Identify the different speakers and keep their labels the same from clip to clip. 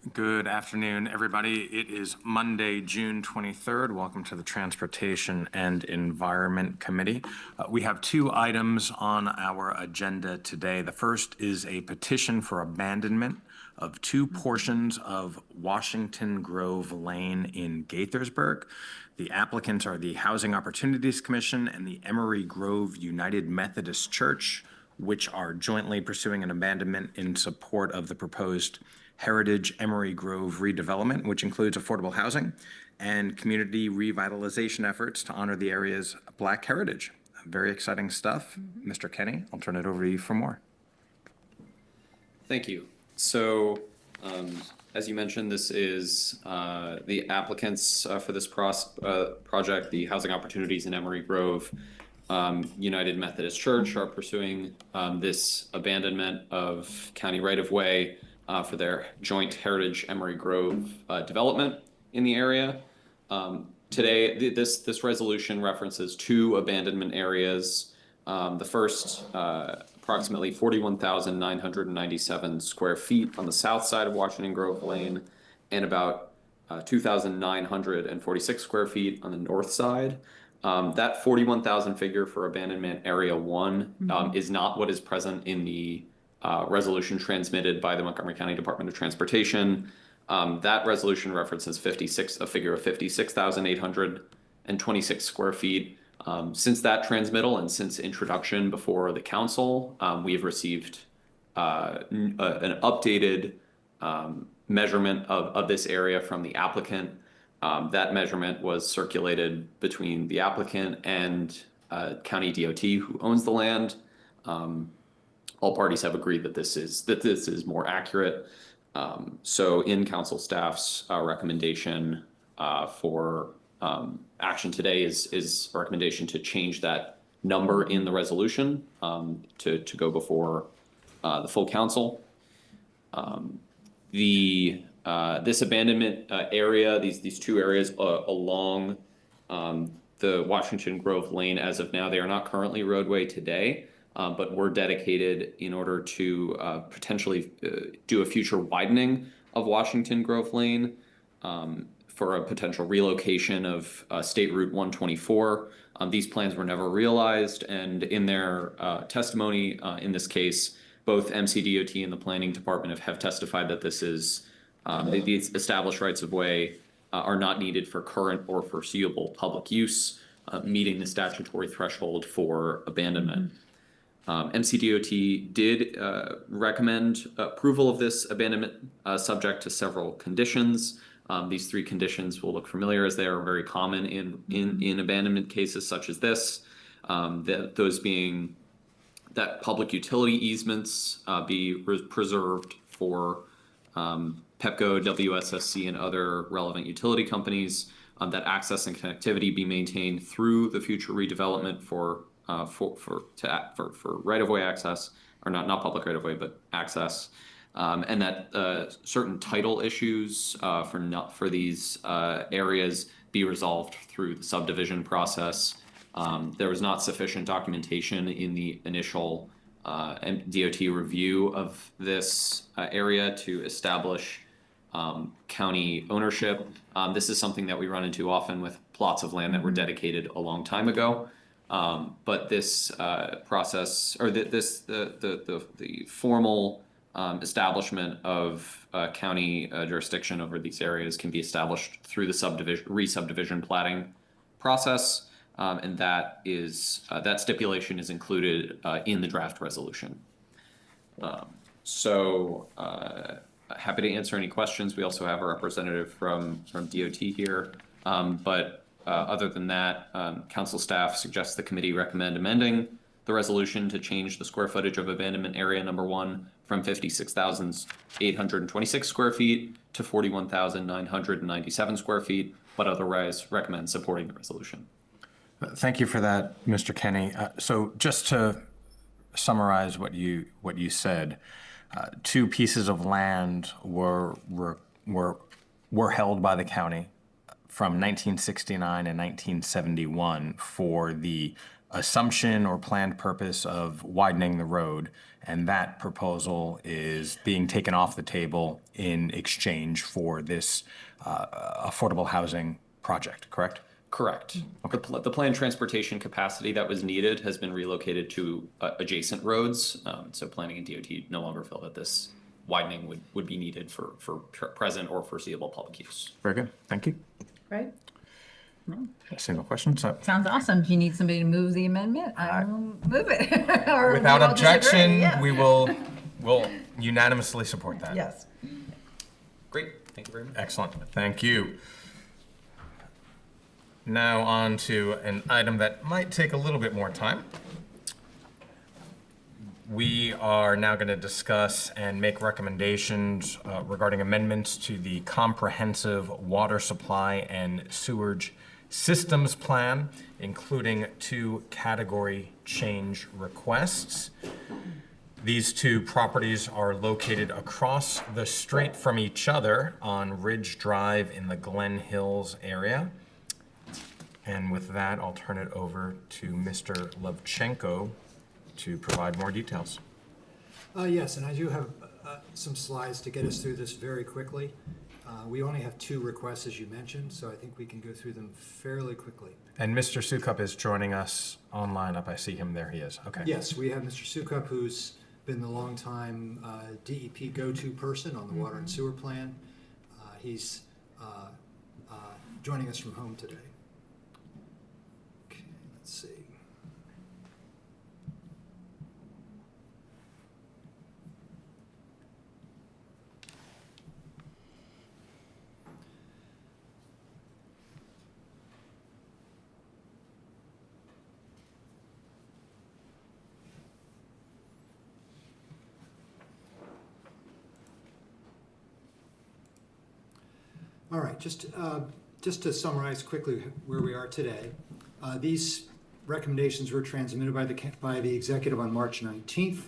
Speaker 1: Good afternoon, everybody. It is Monday, June 23rd. Welcome to the Transportation and Environment Committee. We have two items on our agenda today. The first is a petition for abandonment of two portions of Washington Grove Lane in Gaithersburg. The applicants are the Housing Opportunities Commission and the Emery Grove United Methodist Church, which are jointly pursuing an abandonment in support of the proposed Heritage Emery Grove redevelopment, which includes affordable housing and community revitalization efforts to honor the area's Black heritage. Very exciting stuff. Mr. Kenny, I'll turn it over to you for more.
Speaker 2: Thank you. So, as you mentioned, this is the applicants for this project, the Housing Opportunities in Emery Grove United Methodist Church, are pursuing this abandonment of county right-of-way for their joint Heritage Emery Grove development in the area. Today, this resolution references two abandonment areas. The first, approximately 41,997 square feet on the south side of Washington Grove Lane, and about 2,946 square feet on the north side. That 41,000 figure for abandonment area one is not what is present in the resolution transmitted by the Montgomery County Department of Transportation. That resolution references a figure of 56,826 square feet. Since that transmittal and since introduction before the council, we have received an updated measurement of this area from the applicant. That measurement was circulated between the applicant and County DOT, who owns the land. All parties have agreed that this is more accurate. So in council staff's recommendation for action today is a recommendation to change that number in the resolution to go before the full council. This abandonment area, these two areas along the Washington Grove Lane, as of now, they are not currently roadway today, but were dedicated in order to potentially do a future widening of Washington Grove Lane for a potential relocation of State Route 124. These plans were never realized, and in their testimony in this case, both MCDOT and the Planning Department have testified that this is these established rights of way are not needed for current or foreseeable public use, meeting the statutory threshold for abandonment. MCDOT did recommend approval of this abandonment subject to several conditions. These three conditions will look familiar, as they are very common in abandonment cases such as this. Those being that public utility easements be preserved for Pepco, WSSC, and other relevant utility companies, that access and connectivity be maintained through the future redevelopment for right-of-way access, or not public right-of-way, but access, and that certain title issues for these areas be resolved through the subdivision process. There was not sufficient documentation in the initial DOT review of this area to establish county ownership. This is something that we run into often with plots of land that were dedicated a long time ago. But this process, or the formal establishment of county jurisdiction over these areas can be established through the re-subdivision platting process, and that stipulation is included in the draft resolution. Happy to answer any questions. We also have a representative from DOT here, but other than that, council staff suggests the committee recommend amending the resolution to change the square footage of abandonment area number one from 56,826 square feet to 41,997 square feet, but otherwise recommend supporting the resolution.
Speaker 1: Thank you for that, Mr. Kenny. So just to summarize what you said, two pieces of land were held by the county from 1969 and 1971 for the assumption or planned purpose of widening the road, and that proposal is being taken off the table in exchange for this affordable housing project, correct?
Speaker 2: Correct. The planned transportation capacity that was needed has been relocated to adjacent roads. So planning and DOT no longer feel that this widening would be needed for present or foreseeable public use.
Speaker 1: Very good, thank you.
Speaker 3: Right?
Speaker 1: A single question, so.
Speaker 3: Sounds awesome. Do you need somebody to move the amendment? I will move it. Or
Speaker 1: Without
Speaker 3: we'll disagree,
Speaker 1: objection,
Speaker 3: yeah.
Speaker 1: we'll unanimously support that.
Speaker 3: Yes.
Speaker 2: Great, thank you very much.
Speaker 1: Excellent, thank you. Now on to an item that might take a little bit more time. We are now going to discuss and make recommendations regarding amendments to the Comprehensive Water Supply and Sewage Systems Plan, including 2 category change requests. These 2 properties are located across the street from each other on Ridge Drive in the Glen Hills area. And with that, I'll turn it over to Mr. Levchenko to provide more details.
Speaker 4: Yes, and I do have some slides to get us through this very quickly. We only have 2 requests, as you mentioned, so I think we can go through them fairly quickly.
Speaker 1: And Mr. Sukup is joining us online up. I see him there. He is. Okay.
Speaker 4: Yes, we have Mr. Sukup, who's been the longtime DEP go-to person on the water and sewer plan. He's joining us from home today. Okay, let's see. All right, just to summarize quickly where we are today, these recommendations were transmitted by the executive on March 19th.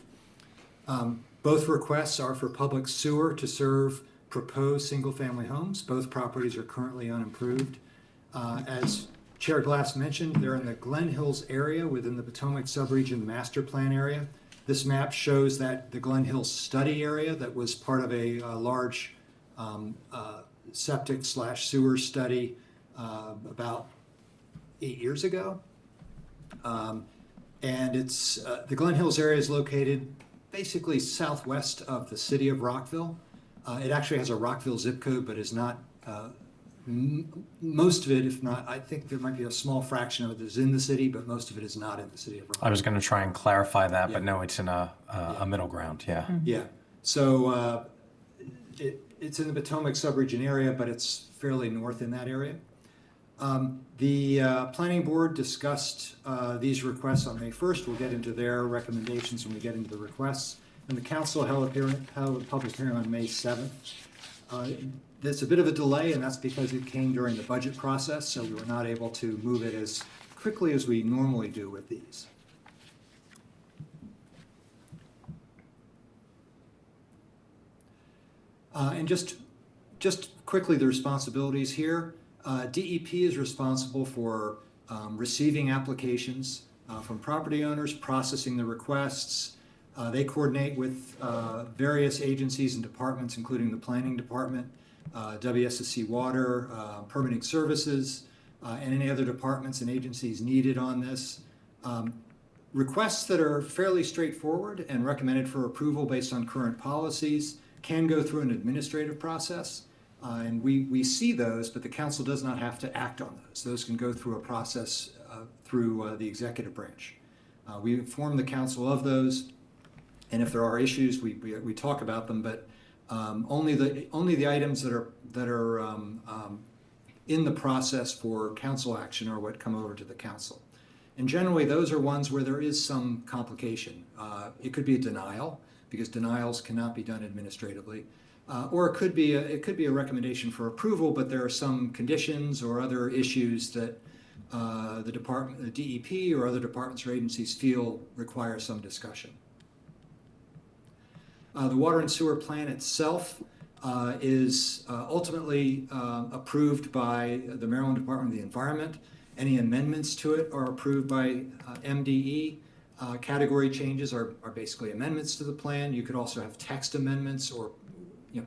Speaker 4: Both requests are for public sewer to serve proposed single-family homes. Both properties are currently unimproved. As Chair Glass mentioned, they're in the Glen Hills area within the Potomac Subregion Master Plan area. This map shows that the Glen Hills study area that was part of a large septic/sewer study about 8 years ago. And it's the Glen Hills area is located basically southwest of the city of Rockville. It actually has a Rockville zip code, but is not most of it, if not, I think there might be a small fraction of it is in the city, but most of it is not in the city of Rockville.
Speaker 1: I was going to try and clarify that,
Speaker 4: Yeah.
Speaker 1: but no, it's in a middle ground. Yeah.
Speaker 4: Yeah, so it's in the Potomac subregion area, but it's fairly north in that area. The planning board discussed these requests on May 1st. We'll get into their recommendations when we get into the requests. And the council held a public hearing on May 7th. There's a bit of a delay, and that's because it came during the budget process, so we were not able to move it as quickly as we normally do with these. And just quickly, the responsibilities here. DEP is responsible for receiving applications from property owners, processing the requests. They coordinate with various agencies and departments, including the planning department, WSSC Water, permitting services, and any other departments and agencies needed on this. Requests that are fairly straightforward and recommended for approval based on current policies can go through an administrative process. And we see those, but the council does not have to act on those. Those can go through a process through the executive branch. We inform the council of those, and if there are issues, we talk about them, but only the items that are in the process for council action are what come over to the council. And generally, those are ones where there is some complication. It could be a denial, because denials cannot be done administratively. Or it could be a recommendation for approval, but there are some conditions or other issues that the DEP or other departments or agencies feel require some discussion. The water and sewer plan itself is ultimately approved by the Maryland Department of the Environment. Any amendments to it are approved by MDE. Category changes are basically amendments to the plan. You could also have text amendments or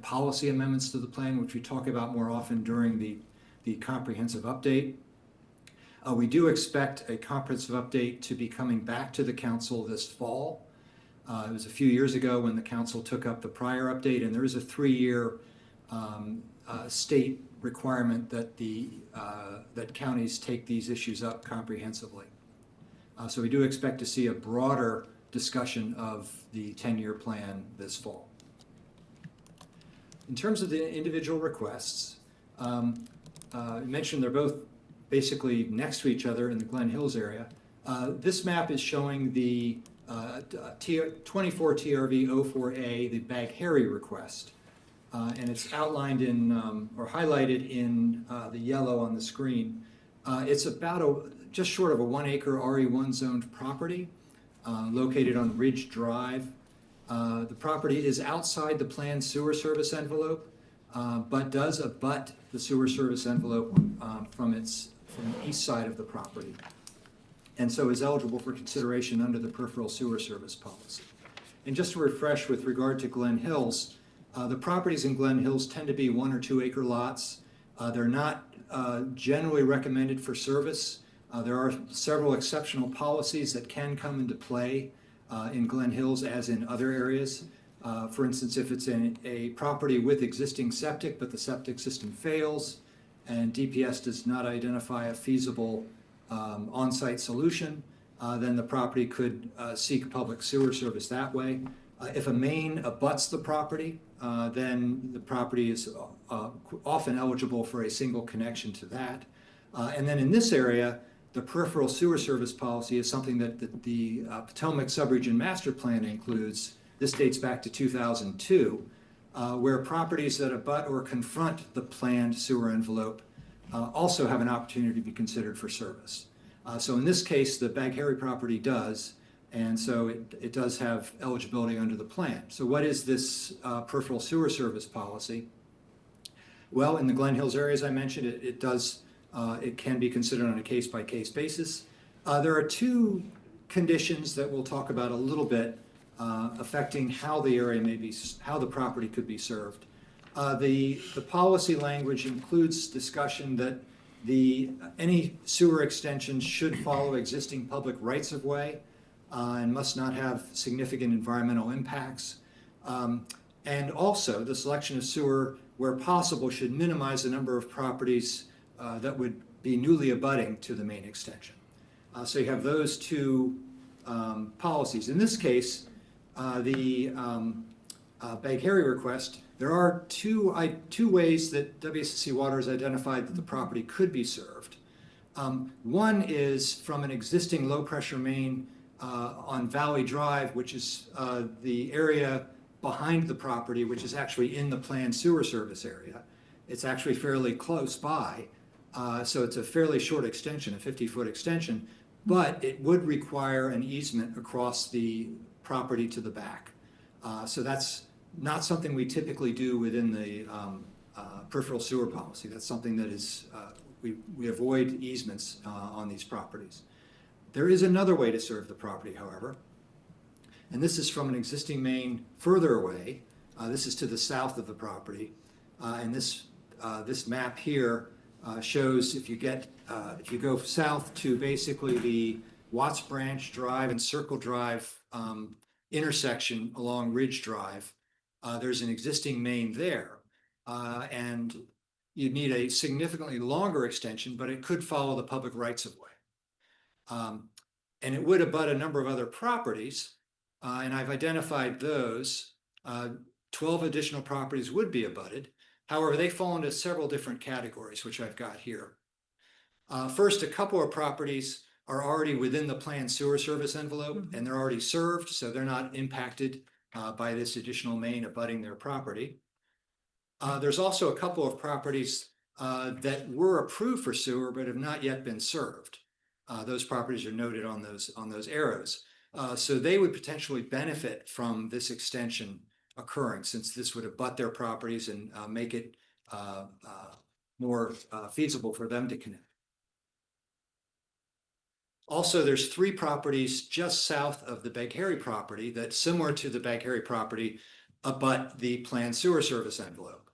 Speaker 4: policy amendments to the plan, which we talk about more often during the comprehensive update. We do expect a comprehensive update to be coming back to the council this fall. It was a few years ago when the council took up the prior update, and there is a 3-year state requirement that that counties take these issues up comprehensively. So we do expect to see a broader discussion of the 10-year plan this fall. In terms of the individual requests, you mentioned they're both basically next to each other in the Glen Hills area. This map is showing the 24 TRV 04A, the Bag Harry request. And it's outlined in, or highlighted in the yellow on the screen. It's about just short of a 1 acre RE1 zoned property located on Ridge Drive. The property is outside the planned sewer service envelope, but does abut the sewer service envelope from the east side of the property, and so is eligible for consideration under the peripheral sewer service policy. And just to refresh with regard to Glen Hills, the properties in Glen Hills tend to be 1 or 2 acre lots. They're not generally recommended for service. There are several exceptional policies that can come into play in Glen Hills as in other areas. For instance, if it's in a property with existing septic, but the septic system fails and DPS does not identify a feasible on-site solution, then the property could seek public sewer service that way. If a main abuts the property, then the property is often eligible for a single connection to that. And then in this area, the peripheral sewer service policy is something that the Potomac Subregion Master Plan includes. This dates back to 2002, where properties that abut or confront the planned sewer envelope also have an opportunity to be considered for service. So in this case, the Bag Harry property does, and so it does have eligibility under the plan. So what is this peripheral sewer service policy? Well, in the Glen Hills area, as I mentioned, it can be considered on a case-by-case basis. There are 2 conditions that we'll talk about a little bit affecting how the area how the property could be served. The policy language includes discussion that any sewer extensions should follow existing public rights of way and must not have significant environmental impacts. And also, the selection of sewer, where possible, should minimize the number of properties that would be newly abutting to the main extension. So you have those 2 policies. In this case, the Bag Harry request, there are two ways that WSSC Water has identified that the property could be served. One is from an existing low-pressure main on Valley Drive, which is the area behind the property, which is actually in the planned sewer service area. It's actually fairly close by, so it's a fairly short extension, a 50-foot extension, but it would require an easement across the property to the back. So that's not something we typically do within the peripheral sewer policy. That's something that is, we avoid easements on these properties. There is another way to serve the property, however, and this is from an existing main further away. This is to the south of the property, and this map here shows if you go south to basically the Watts Branch Drive and Circle Drive intersection along Ridge Drive, there's an existing main there, and you'd need a significantly longer extension, but it could follow the public rights of way. And it would abut a number of other properties, and I've identified those. 12 additional properties would be abutted. However, they fall into several different categories, which I've got here. First, a couple of properties are already within the planned sewer service envelope, and they're already served, so they're not impacted by this additional main abutting their property. There's also a couple of properties that were approved for sewer but have not yet been served. Those properties are noted on those arrows. So they would potentially benefit from this extension occurring, since this would abut their properties and make it more feasible for them to connect. Also, there's 3 properties just south of the Bagh-Harry property that's similar to the Bagh-Harry property, abut the planned sewer service envelope.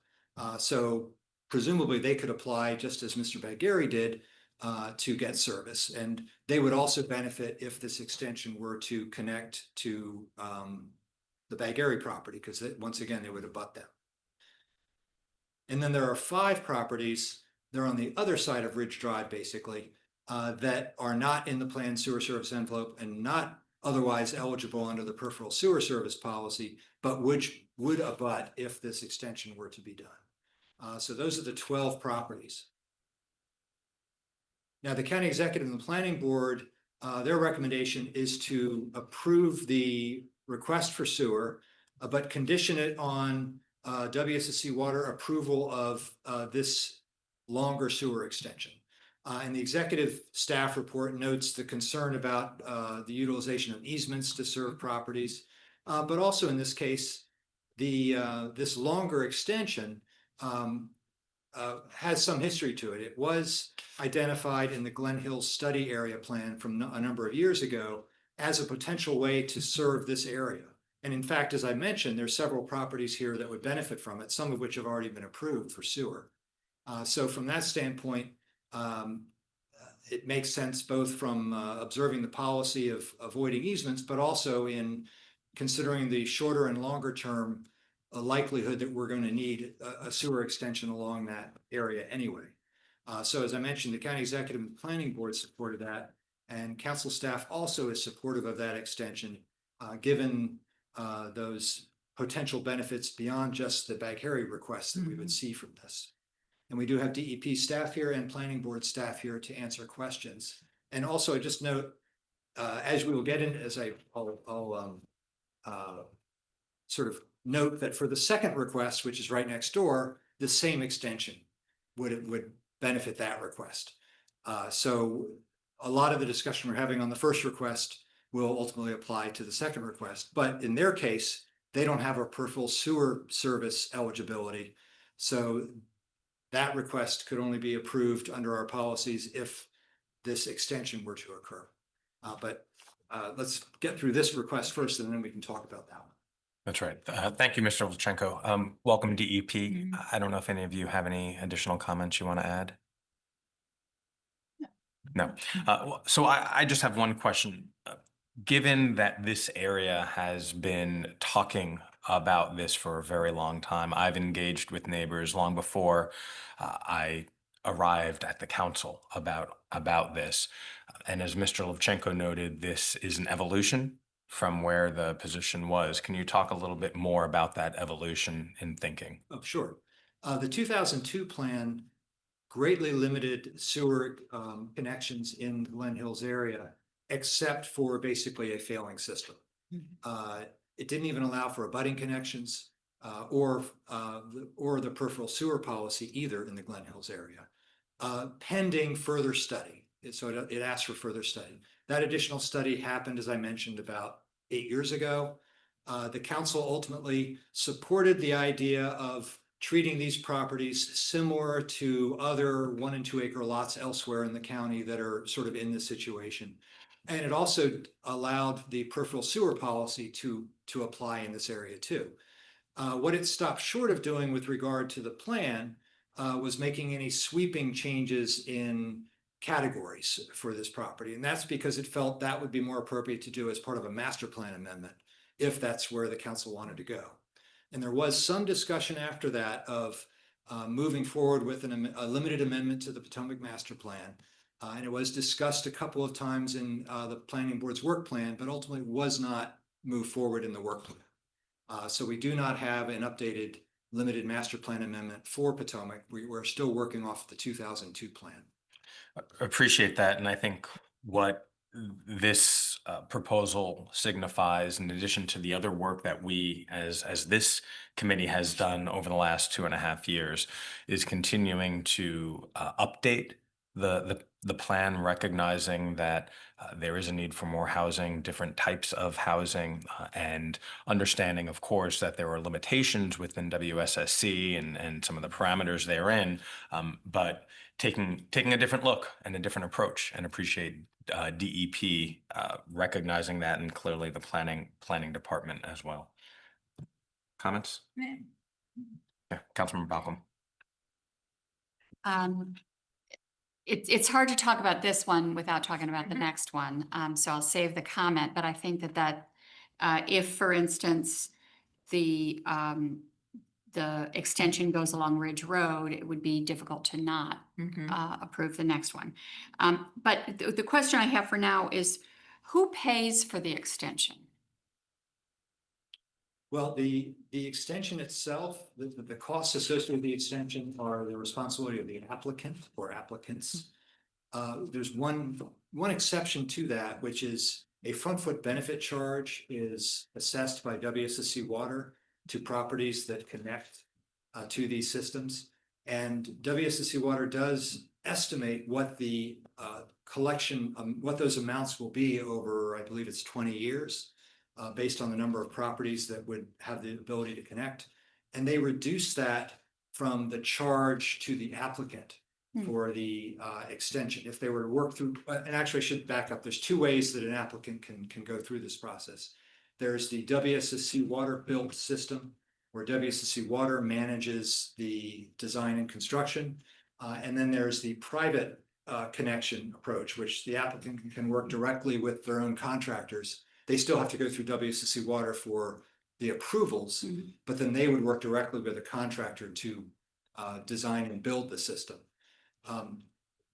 Speaker 4: So presumably they could apply just as Mr. Bagh-Harry did to get service. And they would also benefit if this extension were to connect to the Bagh-Harry property, because once again, they would abut them. And then there are 5 properties, they're on the other side of Ridge Drive, basically, that are not in the planned sewer service envelope and not otherwise eligible under the peripheral sewer service policy, but which would abut if this extension were to be done. So those are the 12 properties. Now, the county executive and the planning board, their recommendation is to approve the request for sewer, but condition it on WSSC Water approval of this longer sewer extension. And the executive staff report notes the concern about the utilization of easements to serve properties, but also in this case, this longer extension has some history to it. It was identified in the Glen Hills Study Area Plan from a number of years ago as a potential way to serve this area. And in fact, as I mentioned, there's several properties here that would benefit from it, some of which have already been approved for sewer. So from that standpoint, it makes sense both from observing the policy of avoiding easements, but also in considering the shorter and longer term likelihood that we're going to need a sewer extension along that area anyway. So as I mentioned, the county executive and planning board supported that, and council staff also is supportive of that extension, given those potential benefits beyond just the Bagh-Harry requests that we would see from this. And we do have DEP staff here and planning board staff here to answer questions. And also, I just note, as we will get in, as I'll sort of note that for the second request, which is right next door, the same extension would benefit that request. So a lot of the discussion we're having on the first request will ultimately apply to the second request. But in their case, they don't have a peripheral sewer service eligibility. So that request could only be approved under our policies if this extension were to occur. But let's get through this request first, and then we can talk about that one.
Speaker 1: That's right. Thank you, Mr. Olchenko. Welcome, DEP. I don't know if any of you have any additional comments you want to add. No. So I just have one question. Given that this area has been talking about this for a very long time, I've engaged with neighbors long before I arrived at the council about this. And as Mr. Lovchenko noted, this is an evolution from where the position was. Can you talk a little bit more about that evolution in thinking?
Speaker 4: Oh, sure. The 2002 plan greatly limited sewer connections in the Glen Hills area, except for basically a failing system. It didn't even allow for abutting connections or the peripheral sewer policy either in the Glen Hills area, pending further study. So it asked for further study. That additional study happened, as I mentioned, about 8 years ago. The council ultimately supported the idea of treating these properties similar to other 1 and 2 acre lots elsewhere in the county that are sort of in this situation. And it also allowed the peripheral sewer policy to apply in this area too. What it stopped short of doing with regard to the plan was making any sweeping changes in categories for this property. And that's because it felt that would be more appropriate to do as part of a master plan amendment, if that's where the council wanted to go. And there was some discussion after that of moving forward with a limited amendment to the Potomac Master Plan. And it was discussed a couple of times in the planning board's work plan, but ultimately was not moved forward in the work plan. So we do not have an updated limited master plan amendment for Potomac. We're still working off the 2002 plan.
Speaker 1: Appreciate that. And I think what this proposal signifies, in addition to the other work that we as this committee has done over the last 2.5 years, is continuing to update the plan, recognizing that there is a need for more housing, different types of housing, and understanding, of course, that there are limitations within WSSC and some of the parameters therein, but taking a different look and a different approach, and appreciate DEP recognizing that, and clearly the planning department as well. Comments? Yeah, Councilmember Malcolm.
Speaker 5: It's hard to talk about this one without talking about the next one. So I'll save the comment, but I think that if, for instance, the extension goes along Ridge Road, it would be difficult to not approve the next one. But the question I have for now is, who pays for the extension?
Speaker 4: Well, the extension itself, the costs associated with the extension are the responsibility of the applicant or applicants. There's one exception to that, which is a front foot benefit charge is assessed by WSSC Water to properties that connect to these systems. And WSSC Water does estimate what the collection, what those amounts will be over, I believe it's 20 years. Based on the number of properties that would have the ability to connect. And they reduce that from the charge to the applicant for the extension. If they were to work through, and actually I should back up, there's two ways that an applicant can go through this process. There's the WSSC Water built system, where WSSC Water manages the design and construction. And then there's the private connection approach, which the applicant can work directly with their own contractors. They still have to go through WSSC Water for the approvals, but then they would work directly with a contractor to design and build the system.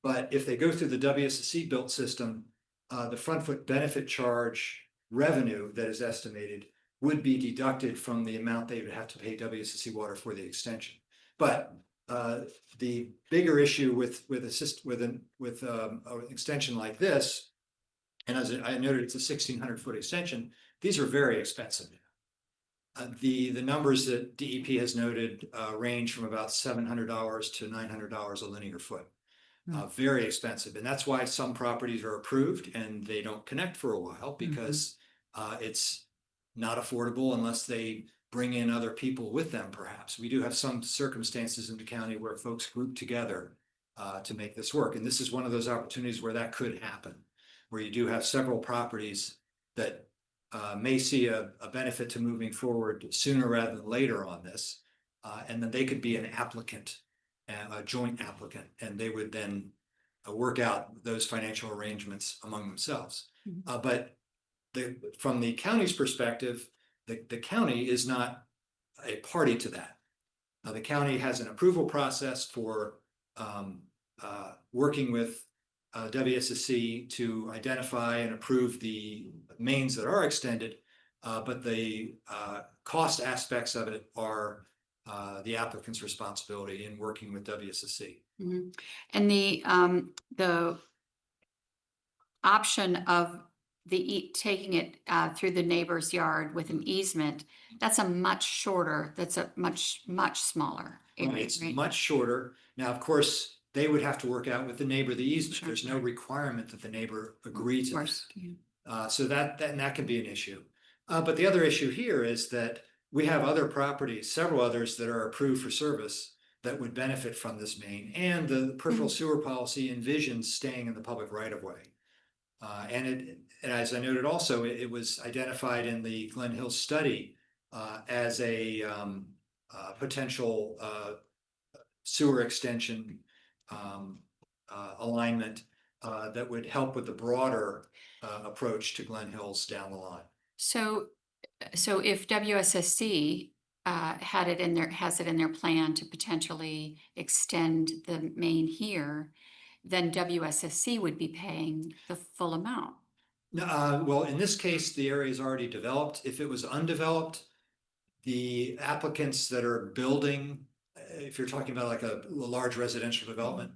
Speaker 4: But if they go through the WSSC built system, the front foot benefit charge revenue that is estimated would be deducted from the amount they would have to pay WSSC Water for the extension. But the bigger issue with an extension like this, and as I noted, it's a 1,600-foot extension. These are very expensive. The numbers that DEP has noted range from about $700 to $900 a linear foot. Very expensive, and that's why some properties are approved and they don't connect for a while because it's not affordable unless they bring in other people with them. Perhaps we do have some circumstances in the county where folks group together to make this work, and this is one of those opportunities where that could happen, where you do have several properties that may see a benefit to moving forward sooner rather than later on this. And then they could be an applicant, a joint applicant, and they would then work out those financial arrangements among themselves. But from the county's perspective, the county is not a party to that. The county has an approval process for working with WSSC to identify and approve the mains that are extended, but the cost aspects of it are the applicant's responsibility in working with WSSC.
Speaker 5: And the option of taking it through the neighbor's yard with an easement, that's a much smaller area,
Speaker 4: It's
Speaker 5: right?
Speaker 4: much shorter. Now, of course, they would have to work out with the neighbor the easement.
Speaker 5: Sure.
Speaker 4: There's no requirement that the neighbor agree to
Speaker 5: Of course,
Speaker 4: that. So that can be an issue. But the other issue here is that we have other properties, several others that are approved for service that would benefit from this main, and the peripheral sewer policy envisions staying in the public right of way. And as I noted also, it was identified in the Glen Hills study as a potential sewer extension alignment that would help with the broader approach to Glen Hills down the line.
Speaker 5: So if WSSC has it in their plan to potentially extend the main here, then WSSC would be paying the full amount.
Speaker 4: Well, in this case, the area is already developed. If it was undeveloped, the applicants that are building, if you're talking about like a large residential development,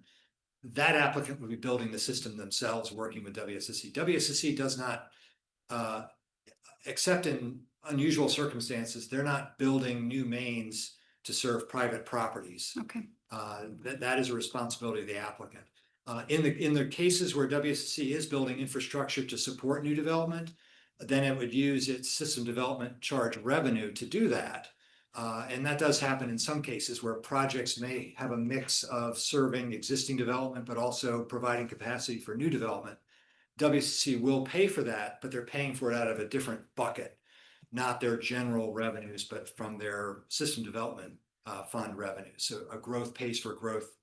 Speaker 4: that applicant would be building the system themselves, working with WSSC. WSSC does not, except in unusual circumstances, they're not building new mains to serve private properties.
Speaker 5: Okay.
Speaker 4: That is a responsibility of the applicant. In the cases where WSSC is building infrastructure to support new development, then it would use its system development charge revenue to do that. And that does happen in some cases where projects may have a mix of serving existing development, but also providing capacity for new development. WSC will pay for that, but they're paying for it out of a different bucket, not their general revenues, but from their system development fund revenue. So a growth pays for growth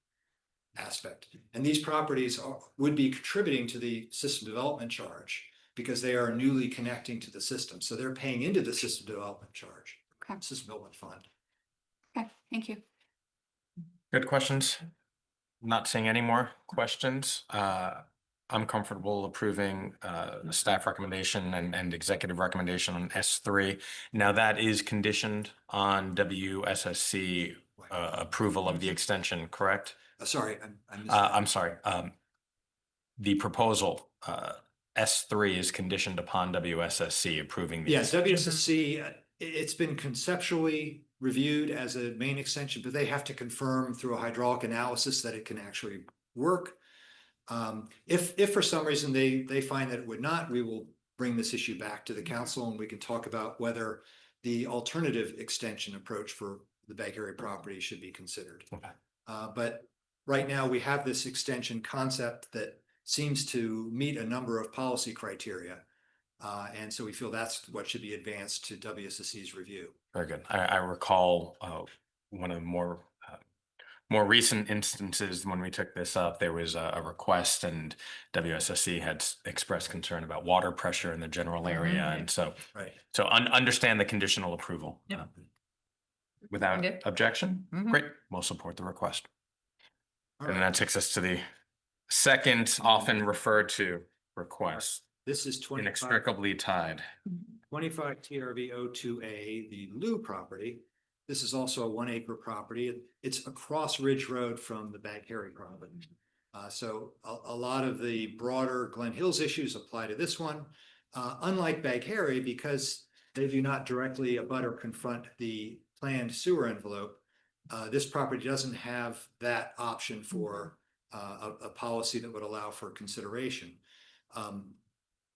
Speaker 4: aspect. And these properties would be contributing to the system development charge because they are newly connecting to the system. So they're paying into the system development charge,
Speaker 5: Okay.
Speaker 4: system development fund.
Speaker 5: Okay, thank you.
Speaker 1: Good questions. Not seeing any more questions. I'm comfortable approving the staff recommendation and executive recommendation on S3. Now that is conditioned on WSSC approval of the extension, correct?
Speaker 4: Sorry, I missed that.
Speaker 1: I'm sorry. The proposal, S3 is conditioned upon WSSC approving the.
Speaker 4: Yes, WSSC, it's been conceptually reviewed as a main extension, but they have to confirm through a hydraulic analysis that it can actually work. If for some reason they find that it would not, we will bring this issue back to the council and we can talk about whether the alternative extension approach for the Bay Area property should be considered.
Speaker 1: Okay.
Speaker 4: But right now we have this extension concept that seems to meet a number of policy criteria. And so we feel that's what should be advanced to WSSC's review.
Speaker 1: Very good. I recall one of the more recent instances when we took this up, there was a request and WSSC had expressed concern about water pressure in the general area. And so,
Speaker 4: Right.
Speaker 1: understand the conditional approval.
Speaker 3: Yep.
Speaker 1: Without
Speaker 3: Okay.
Speaker 1: objection,
Speaker 3: Mhm.
Speaker 1: great, we'll support the request.
Speaker 4: All
Speaker 1: And
Speaker 4: right.
Speaker 1: that takes us to the second often referred to request,
Speaker 4: This is 25
Speaker 1: inextricably tied.
Speaker 4: 25 TRV 02A, the Lou property. This is also a 1 acre property. It's across Ridge Road from the Bag Harry property. So a lot of the broader Glen Hills issues apply to this one. Unlike Bag Harry, because they do not directly abut or confront the planned sewer envelope, this property doesn't have that option for a policy that would allow for consideration.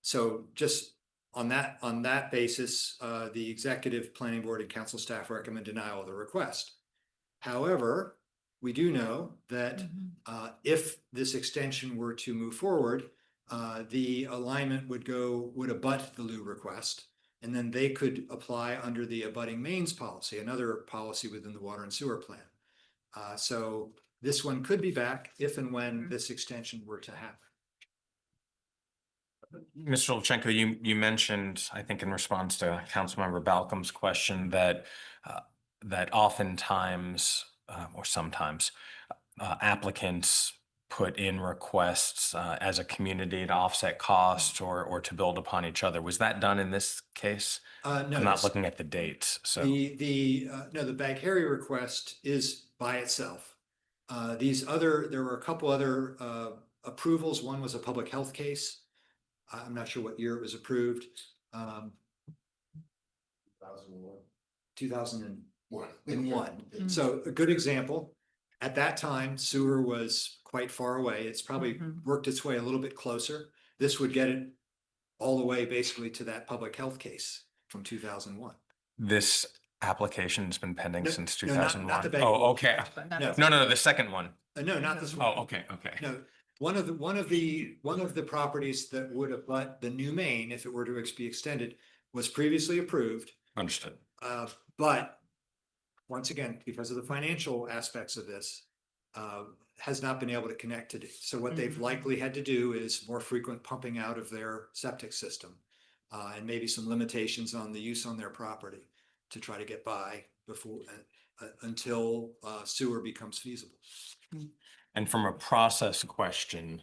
Speaker 4: So just on that basis, the executive, planning board, and council staff recommend denial of the request. However, we do know that if this extension were to move forward, the alignment would abut the Lou request, and then they could apply under the abutting mains policy, another policy within the water and sewer plan. So this one could be back if and when this extension were to happen.
Speaker 1: Mr. Olchenko, you mentioned, I think in response to Councilmember Balcom's question, that oftentimes or sometimes applicants put in requests as a community to offset costs or to build upon each other. Was that done in this case?
Speaker 4: No,
Speaker 1: I'm not looking at the dates, so.
Speaker 4: The Bag Harry request is by itself. There were a couple other approvals. One was a public health case. I'm not sure what year it was approved. 2001. So a good example. At that time, sewer was quite far away. It's probably worked its way a little bit closer. This would get it all the way basically to that public health case from 2001.
Speaker 1: This application has been pending since
Speaker 4: no, not
Speaker 1: 2001.
Speaker 4: the bank.
Speaker 1: Oh, okay.
Speaker 4: No.
Speaker 1: No, the second one.
Speaker 4: No, not this one.
Speaker 1: Oh, okay.
Speaker 4: No, one of the properties that would abut the new main, if it were to be extended, was previously approved.
Speaker 1: Understood.
Speaker 4: But once again, because of the financial aspects of this, has not been able to connect to it. So what they've likely had to do is more frequent pumping out of their septic system, and maybe some limitations on the use on their property to try to get by before until sewer becomes feasible.
Speaker 1: And from a process question,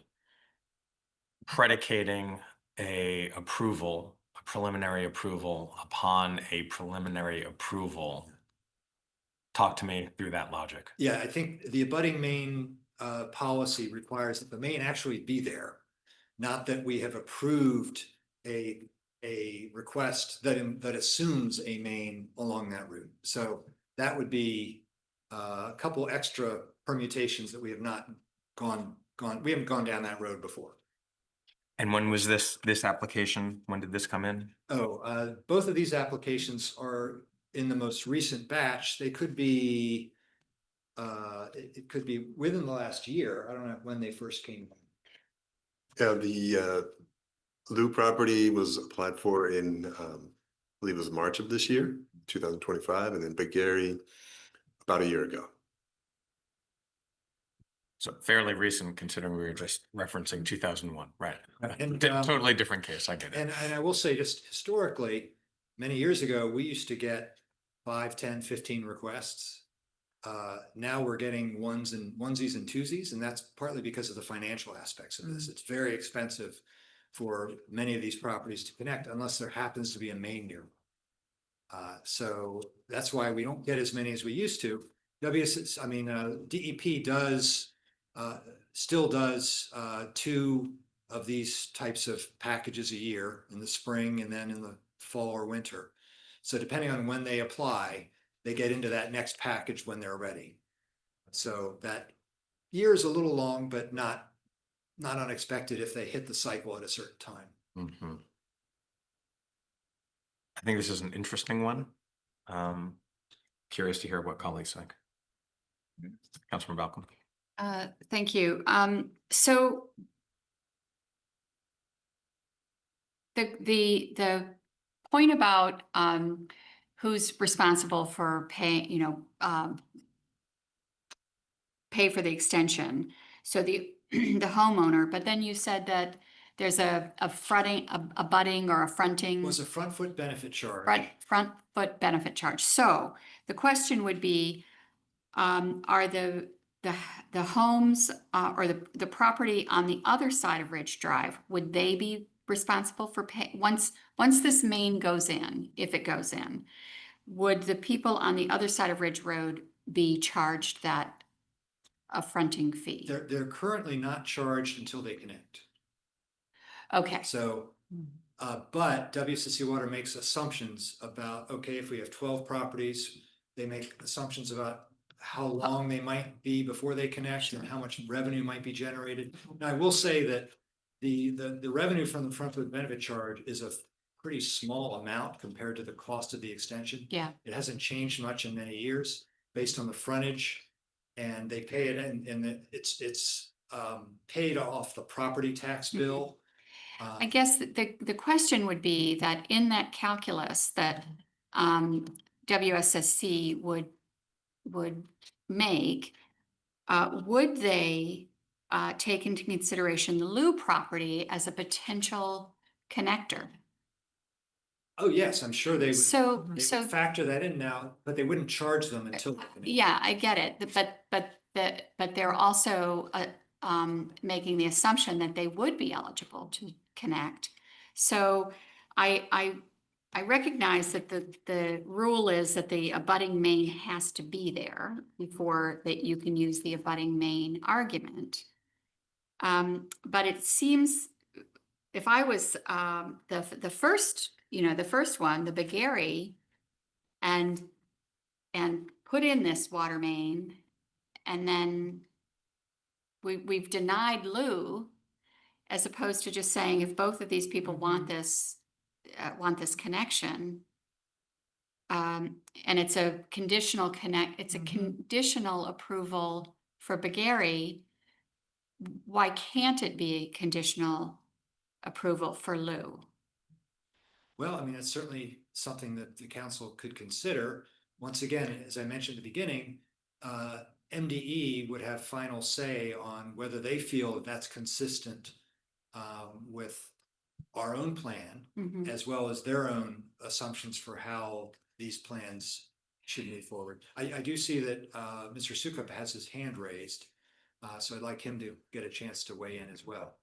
Speaker 1: predicating a preliminary approval upon a preliminary approval, talk to me through that logic.
Speaker 4: Yeah, I think the abutting main policy requires that the main actually be there, not that we have approved a request that assumes a main along that route. So that would be a couple extra permutations that we have not we haven't gone down that road before.
Speaker 1: And when was this application? When did this come in?
Speaker 4: Both of these applications are in the most recent batch. They could be, it could be within the last year. I don't know when they first came.
Speaker 6: Yeah, Lou property was applied for in, I believe it was March of this year, 2025, and then Big Gary about a year ago.
Speaker 1: So fairly recent, considering we were just referencing 2001, right?
Speaker 4: And,
Speaker 1: Totally different case, I get it.
Speaker 4: And I will say, just historically, many years ago, we used to get 5, 10, 15 requests. Now we're getting onesies and twosies, and that's partly because of the financial aspects of this. It's very expensive for many of these properties to connect unless there happens to be a main near. So that's why we don't get as many as we used to. DEP still does 2 of these types of packages a year, in the spring and then in the fall or winter. So depending on when they apply, they get into that next package when they're ready. So that year is a little long, but not unexpected if they hit the cycle at a certain time.
Speaker 1: Mhm. I think this is an interesting one. Curious to hear what colleagues think. Councilman Malcolm.
Speaker 5: Thank you. So the point about who's responsible for paying, pay for the extension. So the the homeowner, but then you said that there's a budding or a fronting.
Speaker 4: Was a front foot benefit charge.
Speaker 5: Front foot benefit charge. So the question would be, are the homes or the property on the other side of Ridge Drive, would they be responsible for pay once this main goes in, if it goes in, would the people on the other side of Ridge Road be charged that a fronting fee?
Speaker 4: They're currently not charged until they connect.
Speaker 5: Okay.
Speaker 4: So, but WSSC Water makes assumptions about, okay, if we have 12 properties, they make assumptions about how long they might be before they connect and how much revenue might be generated. Now, I will say that the revenue from the front foot benefit charge is a pretty small amount compared to the cost of the extension.
Speaker 5: Yeah.
Speaker 4: It hasn't changed much in many years based on the frontage, and they pay it and it's paid off the property tax bill.
Speaker 5: I guess the question would be that in that calculus that WSSC would make, would they take into consideration the Lou property as a potential connector?
Speaker 4: Oh, yes, I'm sure they would.
Speaker 5: So
Speaker 4: They would factor that in now, but they wouldn't charge them until they connect.
Speaker 5: yeah, I get it, but they're also making the assumption that they would be eligible to connect. So I recognize that the rule is that the abutting main has to be there before that you can use the abutting main argument. But it seems, if I was the first, the first one, the Big Gary, and put in this water main, and then we've denied Lou, as opposed to just saying, if both of these people want this connection, and it's a conditional it's a conditional approval for Big Gary, why can't it be a conditional approval for Lou?
Speaker 4: Well, I mean, it's certainly something that the council could consider. Once again, as I mentioned at the beginning, MDE would have final say on whether they feel that that's consistent with our own plan, as well as their own assumptions for how these plans should move forward. I do see that Mr. Sukup has his hand raised, so I'd like him to get a chance to weigh in as well.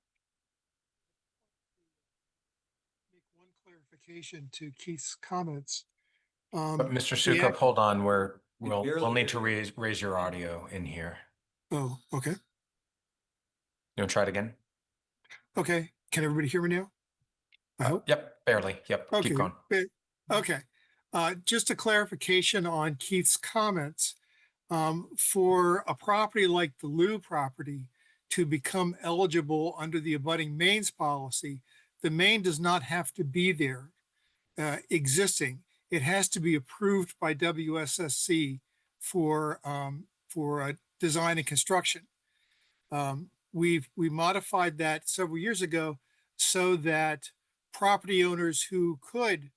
Speaker 7: Make one clarification to Keith's comments.
Speaker 1: But Mr.
Speaker 7: we
Speaker 1: Sukup,
Speaker 7: act-
Speaker 1: hold on,
Speaker 4: We
Speaker 1: we'll
Speaker 4: barely
Speaker 1: need to
Speaker 4: hear
Speaker 1: raise your audio in here.
Speaker 7: Oh, okay.
Speaker 1: You want to try it again?
Speaker 7: Okay. Can everybody hear me now? I hope.
Speaker 1: Yep, barely. Yep,
Speaker 7: Okay.
Speaker 1: keep going.
Speaker 7: Okay. Just a clarification on Keith's comments. For a property like the Lou property to become eligible under the abutting mains policy, the main does not have to be there existing. It has to be approved by WSSC for design and construction. We modified that several years ago so that property owners who could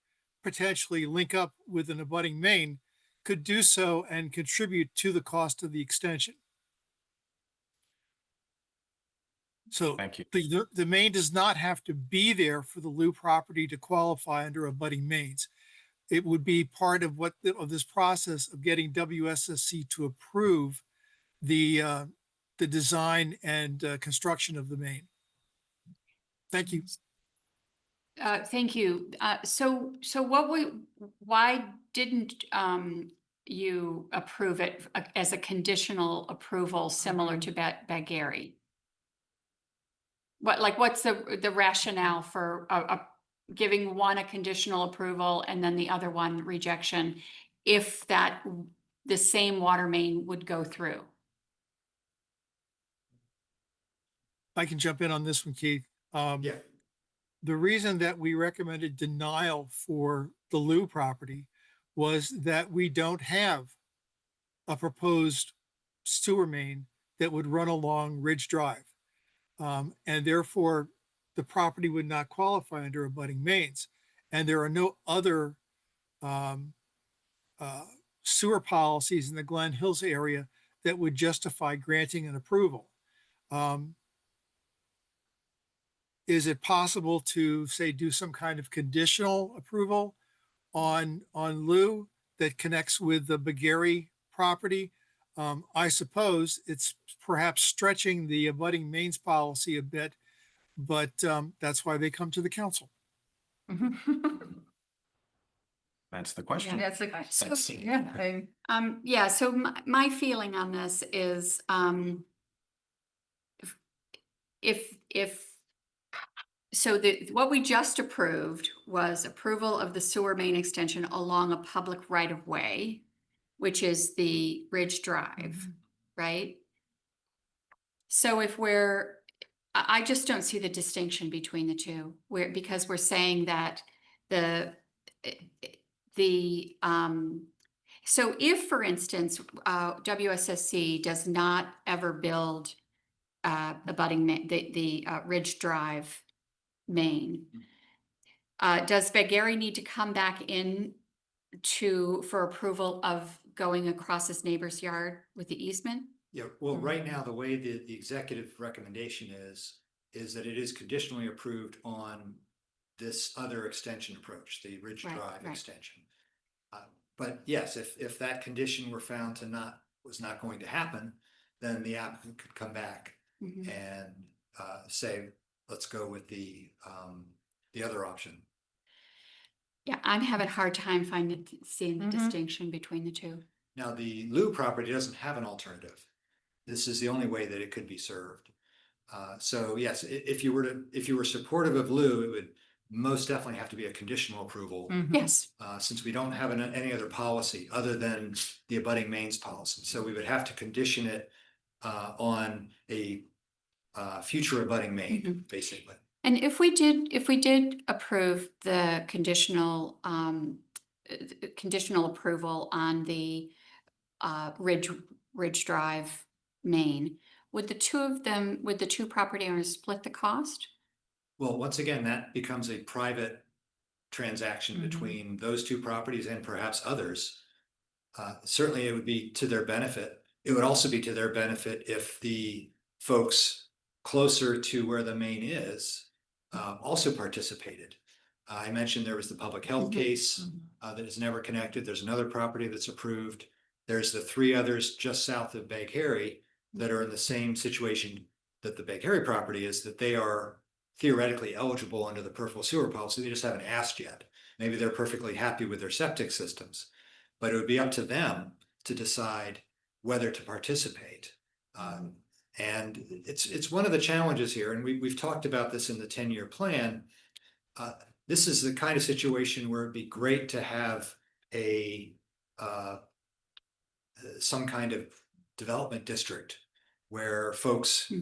Speaker 7: potentially link up with an abutting main could do so and contribute to the cost of the extension. So
Speaker 1: Thank you.
Speaker 7: the main does not have to be there for the Lou property to qualify under abutting mains. It would be part of of this process of getting WSSC to approve the design and construction of the main. Thank you.
Speaker 5: Thank you. So why didn't you approve it as a conditional approval similar to Bagheri? What's the rationale for giving one a conditional approval and then the other one rejection if the same water main would go through?
Speaker 7: I can jump in on this one, Keith.
Speaker 4: Yeah.
Speaker 7: The reason that we recommended denial for the Lou property was that we don't have a proposed sewer main that would run along Ridge Drive. And therefore, the property would not qualify under abutting mains. And there are no other sewer policies in the Glen Hills area that would justify granting an approval. Is it possible to, say, do some kind of conditional approval on Lou that connects with the Bagheri property? I suppose it's perhaps stretching the abutting mains policy a bit, but that's why they come to the council.
Speaker 1: That's the question.
Speaker 3: That's a,
Speaker 1: That's-
Speaker 3: yeah.
Speaker 5: Yeah, so my feeling on this is, so what we just approved was approval of the sewer main extension along a public right of way, which is the Ridge Drive, right? So I just don't see the distinction between the two, because we're saying that so if, for instance, WSSC does not ever build abutting the Ridge Drive main, does Bagheri need to come back in for approval of going across his neighbor's yard with the easement?
Speaker 4: Yeah, well, right now, the way the executive recommendation is that it is conditionally approved on this other extension approach, the Ridge
Speaker 5: Right,
Speaker 4: Drive
Speaker 5: right.
Speaker 4: extension. But yes, if that condition were found to was not going to happen, then the applicant could come back
Speaker 5: Mhm.
Speaker 4: and say, let's go with the other option.
Speaker 5: Yeah, I'm having a hard time seeing the
Speaker 3: Mhm.
Speaker 5: distinction between the two.
Speaker 4: Now, the Lou property doesn't have an alternative. This is the only way that it could be served. So yes, if you were supportive of Lou, it would most definitely have to be a conditional approval.
Speaker 5: Yes,
Speaker 4: Since we don't have any other policy other than the abutting mains policy. So we would have to condition it on a future abutting main, basically.
Speaker 5: and if we did approve the conditional approval on the Ridge Drive main, would the two property owners split the cost?
Speaker 4: Well, once again, that becomes a private transaction between those two properties and perhaps others. Certainly it would be to their benefit. It would also be to their benefit if the folks closer to where the main is also participated. I mentioned there was the public health case that is never connected. There's another property that's approved. There's the three others just south of Bagheri that are in the same situation that the Bagheri property is, that they are theoretically eligible under the peripheral sewer policy. They just haven't asked yet. Maybe they're perfectly happy with their septic systems, but it would be up to them to decide whether to participate. And it's one of the challenges here, and we've talked about this in the 10-year plan. This is the kind of situation where it'd be great to have some kind of development district where folks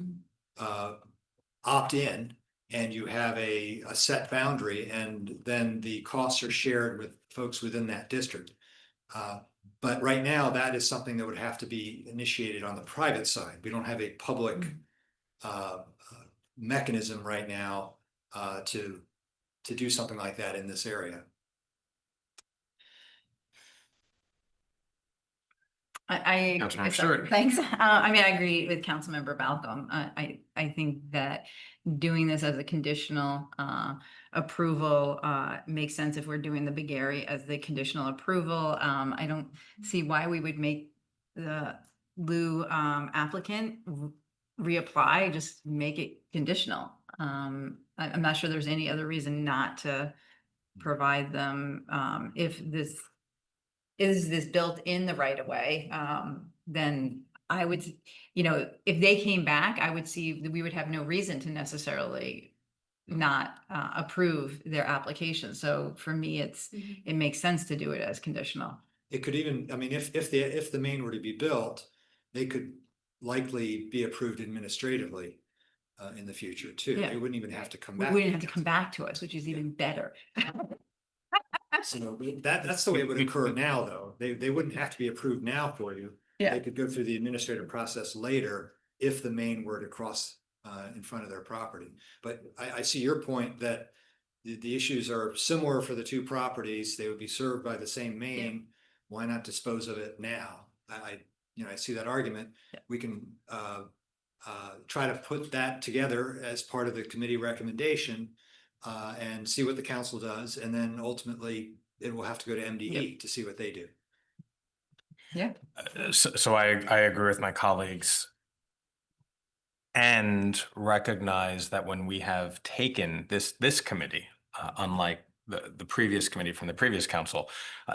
Speaker 4: opt in and you have a set boundary, and then the costs are shared with folks within that district. But right now, that is something that would have to be initiated on the private side. We don't have a public mechanism right now to to do something like that in this area.
Speaker 1: Councilmember
Speaker 3: Sorry,
Speaker 1: Stewart.
Speaker 3: thanks. I mean, I agree with Councilmember Malcolm. I think that doing this as a conditional approval makes sense if we're doing the Big Area as the conditional approval. I don't see why we would make the Lou applicant reapply, just make it conditional. I'm not sure there's any other reason not to provide them if this is this built in the right of way, then I would, if they came back, I would see that we would have no reason to necessarily not approve their application. So for me, it makes sense to do it as conditional.
Speaker 4: It could even, I mean, if the main were to be built, they could likely be approved administratively in the future too.
Speaker 3: Yeah.
Speaker 4: They wouldn't even have to come
Speaker 3: We
Speaker 4: back.
Speaker 3: wouldn't have to come back to us, which is even better.
Speaker 4: So that's the way it would occur now, though. They wouldn't have to be approved now for you.
Speaker 3: Yeah.
Speaker 4: They could go through the administrative process later if the main were to cross in front of their property. But I see your point that the issues are similar for the two properties. They would be served by the same main. Why not dispose of it now? I see that argument.
Speaker 3: Yeah.
Speaker 4: We can try to put that together as part of the committee recommendation and see what the council does, and then ultimately it will have to go to MDE to see what they do.
Speaker 3: Yeah.
Speaker 1: So I agree with my colleagues and recognize that when we have taken this committee, unlike the previous committee from the previous council,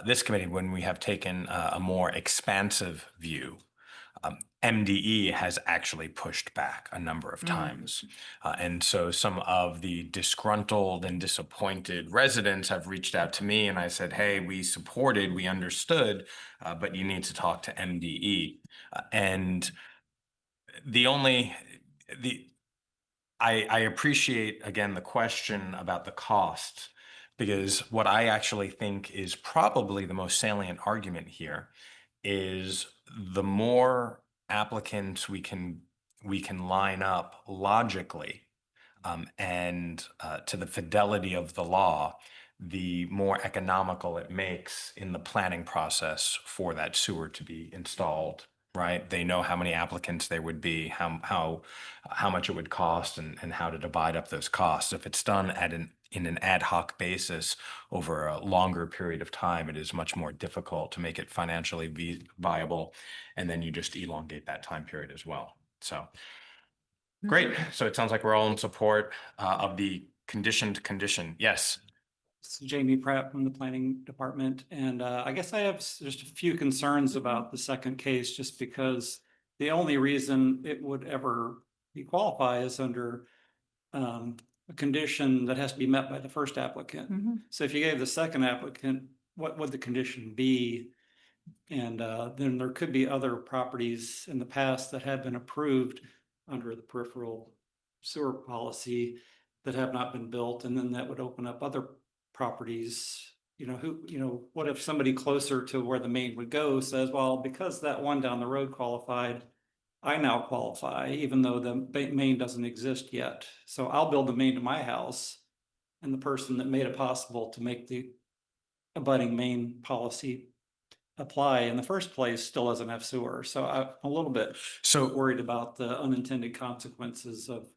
Speaker 1: this committee, when we have taken a more expansive view, MDE has actually pushed back a number of times. And so some of the disgruntled and disappointed residents have reached out to me and I said, hey, we supported, we understood, but you need to talk to MDE. And I appreciate, again, the question about the cost, because what I actually think is probably the most salient argument here is the more applicants we can line up logically and to the fidelity of the law, the more economical it makes in the planning process for that sewer to be installed. Right? They know how many applicants there would be, how much it would cost, and how to divide up those costs. If it's done in an ad hoc basis over a longer period of time, it is much more difficult to make it financially viable, and then you just elongate that time period as well. So great. So it sounds like we're all in support of the conditioned condition. Yes.
Speaker 8: It's Jamie Pratt from the Planning Department, and I guess I have just a few concerns about the second case, just because the only reason it would ever be qualified is under a condition that has to be met by the first applicant. So if you gave the second applicant, what would the condition be? And then there could be other properties in the past that have been approved under the peripheral sewer policy that have not been built, and then that would open up other properties. What if somebody closer to where the main would go says, well, because that one down the road qualified, I now qualify, even though the main doesn't exist yet. So I'll build the main to my house, and the person that made it possible to make the abutting main policy apply in the first place still doesn't have sewer. So I'm a little bit worried about the unintended consequences of.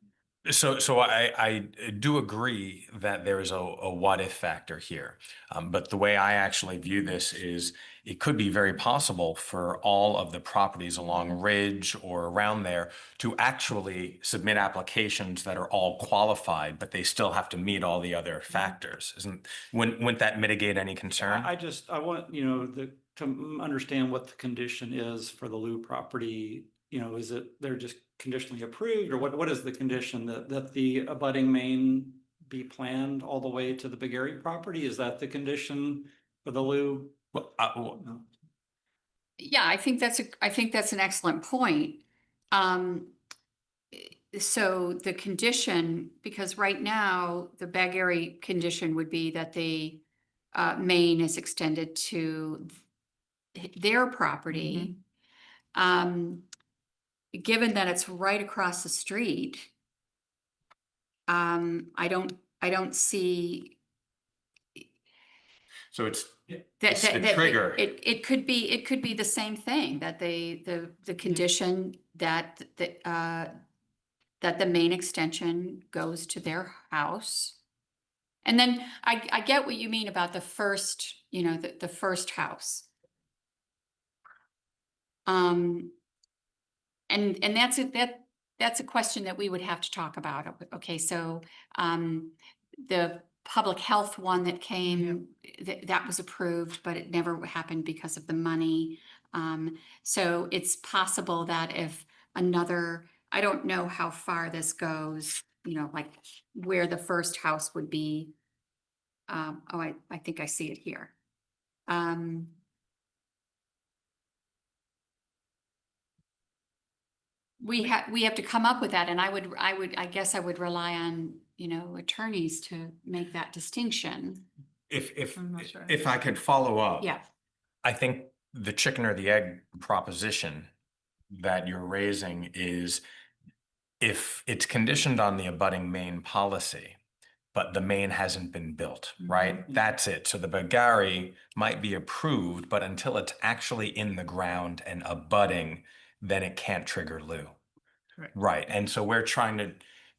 Speaker 1: So I do agree that there is a what if factor here. But the way I actually view this is it could be very possible for all of the properties along Ridge or around there to actually submit applications that are all qualified, but they still have to meet all the other factors. Wouldn't that mitigate any concern?
Speaker 8: I want, to understand what the condition is for the Lou property. Is it they're just conditionally approved, or what is the condition that the abutting main be planned all the way to the Big Area property? Is that the condition for the Lou? No.
Speaker 5: Yeah, I think that's an excellent point. So the condition, because right now the Big Area condition would be that the main is extended to their property. Given that it's right across the street, I don't see
Speaker 1: So it's
Speaker 5: That,
Speaker 1: the
Speaker 5: that
Speaker 1: trigger.
Speaker 5: it could be the same thing, that the condition that, that the main extension goes to their house. And then I get what you mean about the first, you know, the first house. And that's a question that we would have to talk about. Okay, so, the public health one that came, that was approved, but it never happened because of the money. So it's possible that if another, I don't know how far this goes, you know, like where the first house would be. Oh, I think I see it here. We have to come up with that, and I guess I would rely on, you know, attorneys to make that distinction.
Speaker 3: I'm not sure.
Speaker 1: If I could follow up.
Speaker 5: Yeah,
Speaker 1: I think the chicken or the egg proposition that you're raising is if it's conditioned on the abutting main policy, but the main hasn't been built, right? That's it. So the Bagari might be approved, but until it's actually in the ground and abutting, then it can't trigger lieu.
Speaker 3: Correct.
Speaker 1: Right. And so we're trying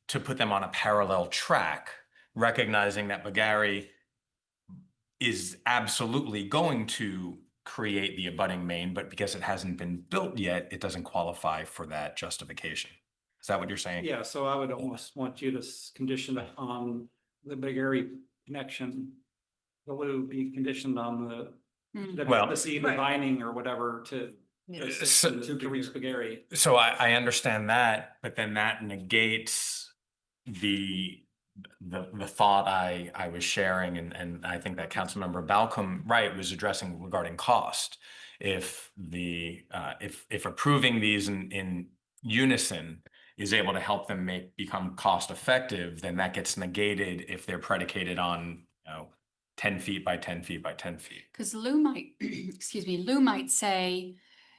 Speaker 1: to put them on a parallel track, recognizing that Bagari is absolutely going to create the abutting main, but because it hasn't been built yet, it doesn't qualify for that justification. Is that what you're saying?
Speaker 8: Yeah, so I would almost want you to condition it on the Big Area connection. The loop be conditioned on the
Speaker 1: Well-
Speaker 8: WSC designing or whatever to
Speaker 1: So-
Speaker 8: to reach Big Area.
Speaker 1: So I understand that, but then that negates the thought I was sharing, and I think that Councilmember Balcom, right, was addressing regarding cost. If if approving these in unison is able to help them become cost effective, then that gets negated if they're predicated on, you know, 10 feet by 10 feet by 10 feet.
Speaker 5: because Lou might, excuse me, Lou might say,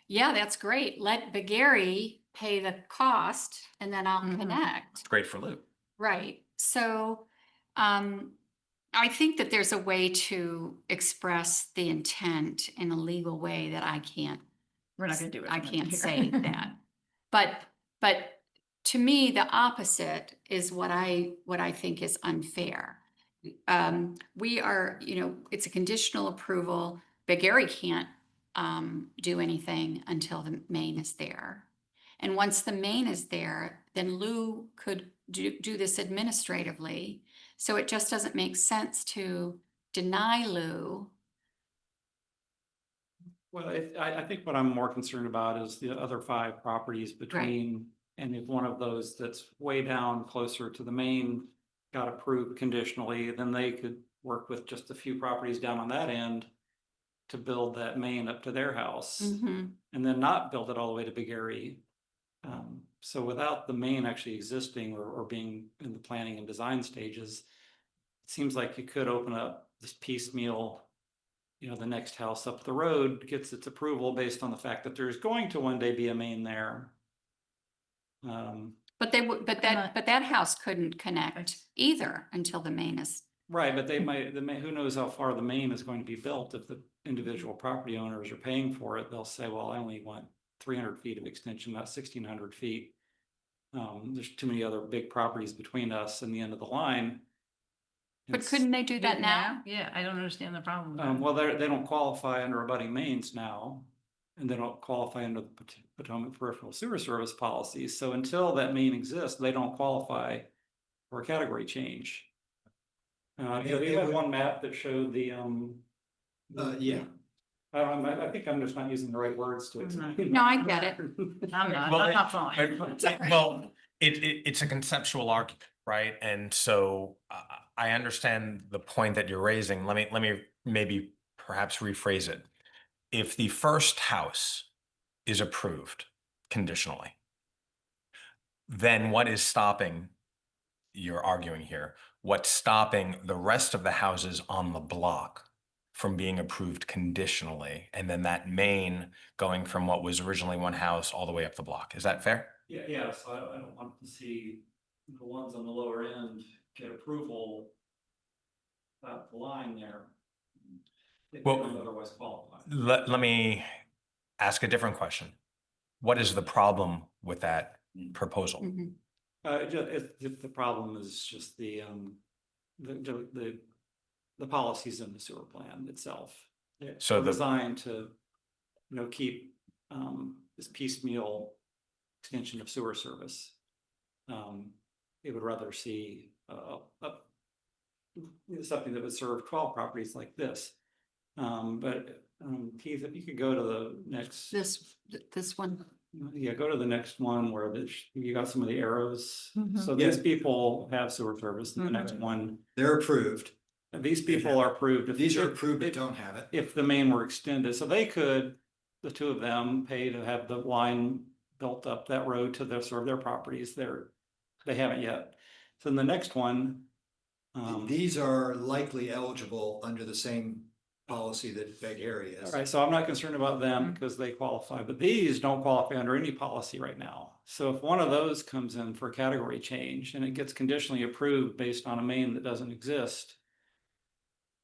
Speaker 5: yeah, that's great. Let Bagari pay the cost and then I'll connect.
Speaker 1: It's great for Lou.
Speaker 5: Right, so, I think that there's a way to express the intent in a legal way that I can't.
Speaker 3: We're not gonna do it.
Speaker 5: I
Speaker 3: from
Speaker 5: can't
Speaker 3: here.
Speaker 5: say that. But to me, the opposite is what I think is unfair. We are, you know, it's a conditional approval. Bagari can't, do anything until the main is there. And once the main is there, then Lou could do this administratively. So it just doesn't make sense to deny Lou.
Speaker 8: Well, I think what I'm more concerned about is the other 5 properties between, and if one of those that's way down closer to the main got approved conditionally, then they could work with just a few properties down on that end to build that main up to their house
Speaker 5: Mhm.
Speaker 8: and then not build it all the way to Big Area. So without the main actually existing or being in the planning and design stages, it seems like you could open up this piecemeal. You know, the next house up the road gets its approval based on the fact that there's going to one day be a main there.
Speaker 5: But they would, but
Speaker 3: not-
Speaker 5: that house couldn't connect either until the main is.
Speaker 8: Right, but they might, who knows how far the main is going to be built. If the individual property owners are paying for it, they'll say, well, I only want 300 feet of extension, not 1,600 feet. There's too many other big properties between us and the end of the line.
Speaker 5: But
Speaker 8: It's-
Speaker 5: couldn't they do that now?
Speaker 3: Yeah, I don't understand the problem. with that.
Speaker 8: Well, they don't qualify under abutting mains now, and they don't qualify under the Potomac Peripheral Sewer Service policy. So until that main exists, they don't qualify for a category change. We have one map that showed the,
Speaker 4: Yeah.
Speaker 8: I think I'm just not using the right words to explain.
Speaker 5: No, I get it.
Speaker 3: I'm not,
Speaker 1: Well,
Speaker 3: I'm not following.
Speaker 1: Well, it's a conceptual argument, right? And so I understand the point that you're raising. Let me maybe perhaps rephrase it. If the first house is approved conditionally, then what is stopping, you're arguing here, what's stopping the rest of the houses on the block from being approved conditionally, and then that main going from what was originally one house all the way up the block? Is that fair?
Speaker 8: Yeah, so I don't want to see the ones on the lower end get approval. Up the line there. If they
Speaker 1: Well-
Speaker 8: don't otherwise qualify.
Speaker 1: Let me ask a different question. What is the problem with that proposal?
Speaker 5: Mhm.
Speaker 8: The problem is just the policies in the sewer plan itself.
Speaker 1: So
Speaker 8: They're
Speaker 1: the-
Speaker 8: designed to, keep, this piecemeal extension of sewer service. It would rather see, something that would serve 12 properties like this. But, Keith, if you could go to the next.
Speaker 5: This one.
Speaker 8: Yeah, go to the next one where you got some of the arrows.
Speaker 3: Mhm.
Speaker 8: So these people have sewer service. The next one,
Speaker 4: They're approved.
Speaker 8: these people are approved.
Speaker 4: These are approved but don't have it.
Speaker 8: If the main were extended, so they could, the two of them, pay to have the line built up that road to serve their properties. They haven't yet. So in the next one.
Speaker 4: These are likely eligible under the same policy that Beg Harry is.
Speaker 8: All right, so I'm not concerned about them because they qualify, but these don't qualify under any policy right now. So if one of those comes in for a category change and it gets conditionally approved based on a main that doesn't exist,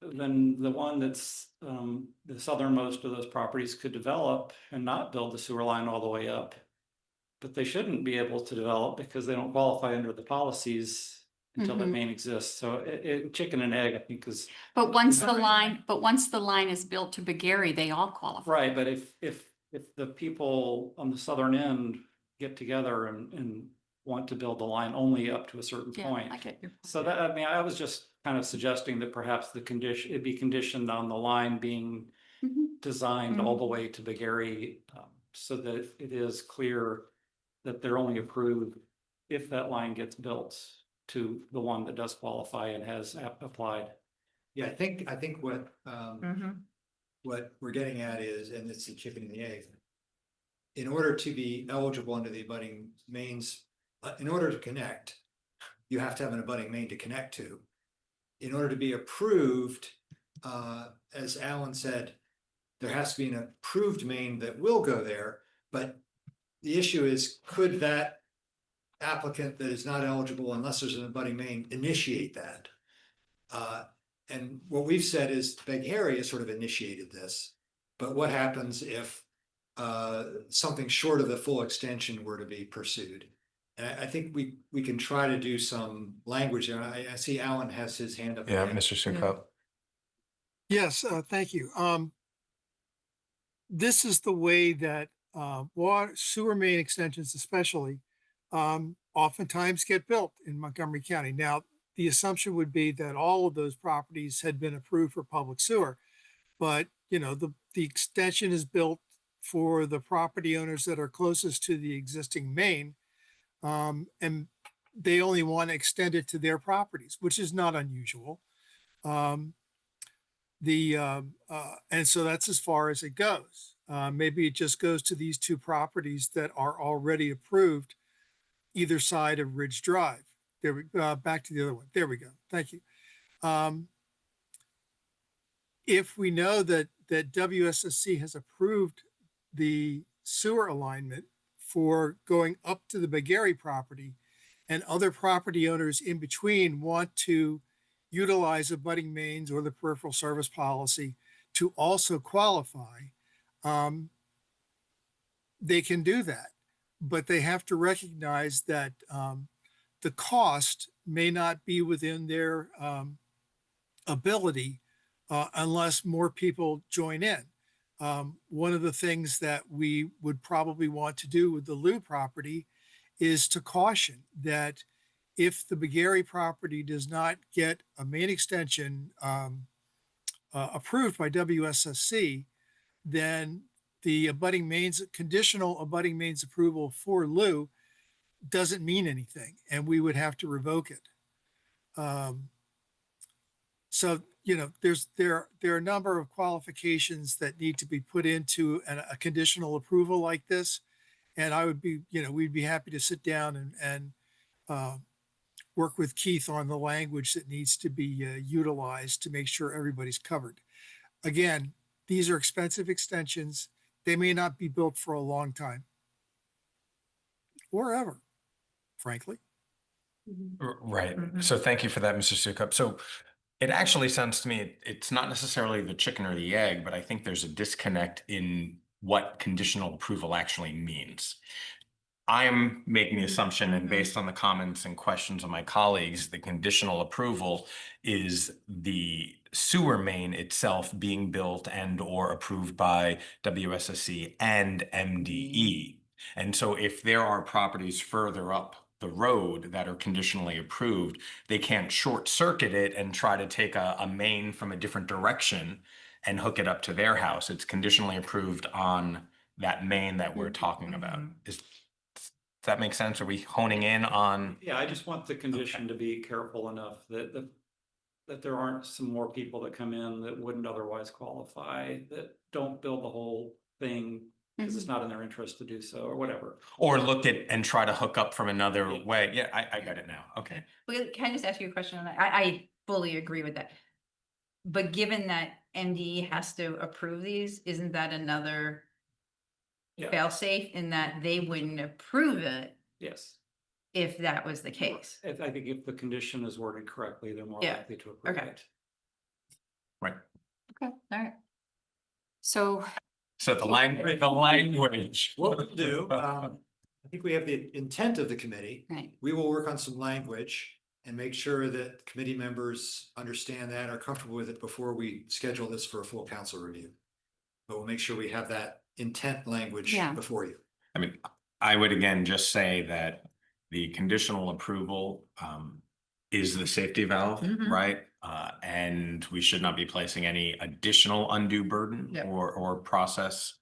Speaker 8: then the one that's the southernmost of those properties could develop and not build the sewer line all the way up. But they shouldn't be able to develop because they don't qualify under the policies until the
Speaker 5: Mhm.
Speaker 8: main exists. So chicken and egg, I think, is
Speaker 5: But once the line is built to Begary, they all qualify.
Speaker 8: right. But if the people on the southern end get together and want to build the line only up to a certain
Speaker 5: Yeah,
Speaker 8: point.
Speaker 5: I get your.
Speaker 8: So that, I mean, I was just kind of suggesting that perhaps it'd be conditioned on the line being
Speaker 5: Mhm.
Speaker 8: designed all the way to Begary, so that it is clear that they're only approved if that line gets built to the one that does qualify and has applied.
Speaker 4: Yeah, I think
Speaker 3: Mhm.
Speaker 4: what we're getting at is, and it's the chicken and the egg. In order to be eligible under the abutting mains, in order to connect, you have to have an abutting main to connect to. In order to be approved, as Alan said, there has to be an approved main that will go there, but the issue is, could that applicant that is not eligible unless there's an abutting main initiate that? And what we've said is Beg Harry has sort of initiated this, but what happens if something short of the full extension were to be pursued? And I think we can try to do some language there. I see Alan has his hand up.
Speaker 1: Yeah,
Speaker 4: again.
Speaker 1: Mr. Sukup.
Speaker 7: Yes, thank you. This is the way that sewer main extensions especially oftentimes get built in Montgomery County. Now, the assumption would be that all of those properties had been approved for public sewer. But, the extension is built for the property owners that are closest to the existing main. And they only want to extend it to their properties, which is not unusual. And so that's as far as it goes. Maybe it just goes to these two properties that are already approved either side of Ridge Drive. There we back to the other one. There we go. Thank you. If we know that WSSC has approved the sewer alignment for going up to the Begary property, and other property owners in between want to utilize abutting mains or the peripheral service policy to also qualify, they can do that. But they have to recognize that the cost may not be within their ability unless more people join in. One of the things that we would probably want to do with the Lou property is to caution that if the Begary property does not get a main extension approved by WSSC, then the conditional abutting mains approval for Lou doesn't mean anything, and we would have to revoke it. So, there are a number of qualifications that need to be put into a conditional approval like this. And I would be, we'd be happy to sit down and work with Keith on the language that needs to be utilized to make sure everybody's covered. Again, these are expensive extensions. They may not be built for a long time or ever, frankly.
Speaker 1: Right. So thank you for that, Mr. Sukup. So It actually sounds to me, it's not necessarily the chicken or the egg, but I think there's a disconnect in what conditional approval actually means. I'm making the assumption, and based on the comments and questions of my colleagues, the conditional approval is the sewer main itself being built and or approved by WSSC and MDE. And so if there are properties further up the road that are conditionally approved, they can't short circuit it and try to take a main from a different direction and hook it up to their house. It's conditionally approved on that main that we're talking about. Does that make sense? Are we honing in on?
Speaker 8: Yeah, I just want the condition to be careful enough that there aren't some more people that come in that wouldn't otherwise qualify, that don't build the whole thing because it's not in their interest to do so, or whatever.
Speaker 1: Or look at and try to hook up from another
Speaker 8: Yeah.
Speaker 1: way. Yeah, I got it now. Okay.
Speaker 3: Well, can I just ask you a question on that? I fully agree with that. But given that MDE has to approve these, isn't that another
Speaker 8: Yeah.
Speaker 3: fail-safe in that they wouldn't approve it
Speaker 8: Yes.
Speaker 3: if that was the case?
Speaker 8: I think if the condition is worded correctly, they're more
Speaker 3: Yeah.
Speaker 8: likely to approve
Speaker 3: Okay.
Speaker 8: it.
Speaker 1: Right.
Speaker 5: Okay, all right. So,
Speaker 1: So the language.
Speaker 4: What we'll do, I think we have the intent of the committee.
Speaker 5: right,
Speaker 4: We will work on some language and make sure that committee members understand that, are comfortable with it before we schedule this for a full council review. But we'll make sure we have that intent language
Speaker 5: Yeah.
Speaker 4: before you.
Speaker 1: I mean, I would again just say that the conditional approval is the safety valve,
Speaker 3: Mhm.
Speaker 1: right? And we should not be placing any additional undue burden
Speaker 3: Yep.
Speaker 1: or process.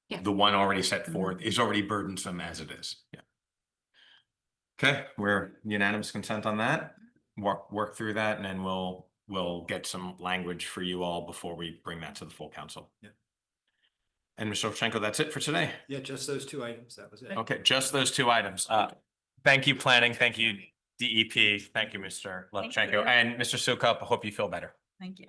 Speaker 5: Yeah.
Speaker 1: The one already set
Speaker 3: Mhm.
Speaker 1: forth is already burdensome as it is. Yeah. Okay, we're unanimous consent on that. Work through that and then we'll get some language for you all before we bring that to the full council.
Speaker 4: Yep.
Speaker 1: And Mr. Ovchenko, that's it for today.
Speaker 4: Yeah, just those two items. That was it.
Speaker 1: Okay, just those two items. Thank you, planning. Thank you, DEP. Thank you, Mr.
Speaker 3: Thank
Speaker 1: Levchenko.
Speaker 3: you.
Speaker 1: And Mr. Sukup, I hope you feel better.
Speaker 3: Thank you.